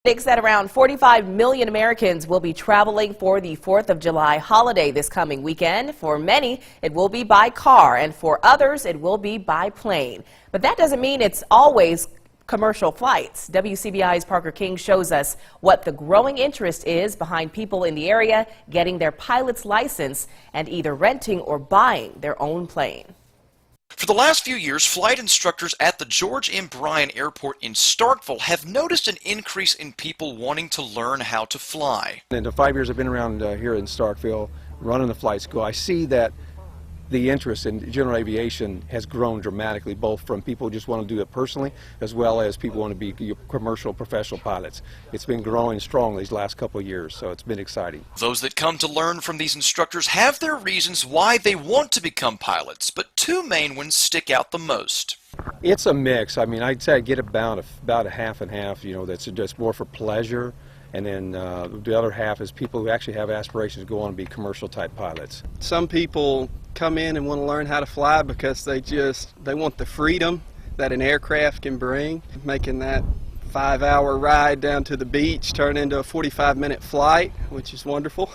Predicts that around 45 million Americans will be traveling for the 4th of July holiday this coming weekend. For many, it will be by car, and for others, it will be by plane. But that doesn't mean it's always commercial flights. WCBI's Parker King shows us what the growing interest is behind people in the area getting their pilot's license and either renting or buying their own plane. For the last few years, flight instructors at the George M. Bryan Airport in Starkville have noticed an increase in people wanting to learn how to fly. In the 5 years I've been around here in Starkville running the flight school, I see that the interest in general aviation has grown dramatically, both from people who just want to do it personally as well as people who want to be commercial professional pilots. It's been growing strongly these last couple of years, so it's been exciting. Those that come to learn from these instructors have their reasons why they want to become pilots, but two main ones stick out the most. It's a mix. I mean, I'd say I get about a half and half, that's just more for pleasure. And then the other half is people who actually have aspirations to go on and be commercial type pilots. Some people come in and want to learn how to fly because they want the freedom that an aircraft can bring, making that 5-hour ride down to the beach turn into a 45-minute flight, which is wonderful.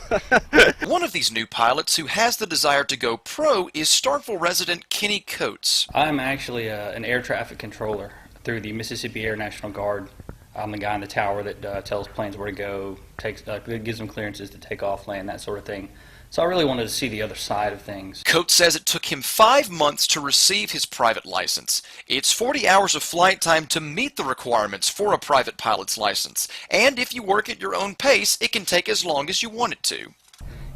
One of these new pilots who has the desire to go pro is Starkville resident Kenny Coates. I'm actually an air traffic controller through the Mississippi Air National Guard. I'm the guy in the tower that tells planes where to go, gives them clearances to take off, land, that sort of thing. So I really wanted to see the other side of things. Coates says it took him 5 months to receive his private license. It's 40 hours of flight time to meet the requirements for a private pilot's license. And if you work at your own pace, it can take as long as you want it to.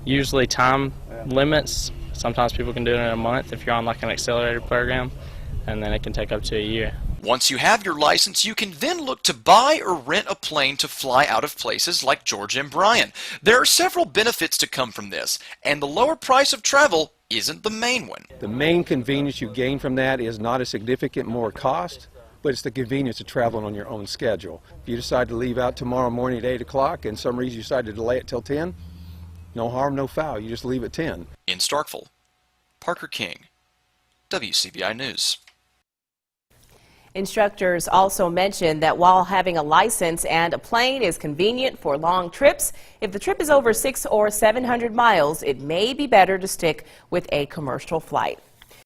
Usually time limits. Sometimes people can do it in a month if you're on like an accelerated program, and then it can take up to a year. Once you have your license, you can then look to buy or rent a plane to fly out of places like George M. Bryan. There are several benefits to come from this, and the lower price of travel isn't the main one. The main convenience you gain from that is not a significant more cost, but it's the convenience of traveling on your own schedule. If you decide to leave out tomorrow morning at 8 o'clock and some reason you decide to delay it till 10, no harm, no foul. You just leave at 10. In Starkville, Parker King, WCBI News. Instructors also mentioned that while having a license and a plane is convenient for long trips, if the trip is over 600 or 700 miles, it may be better to stick with a commercial flight.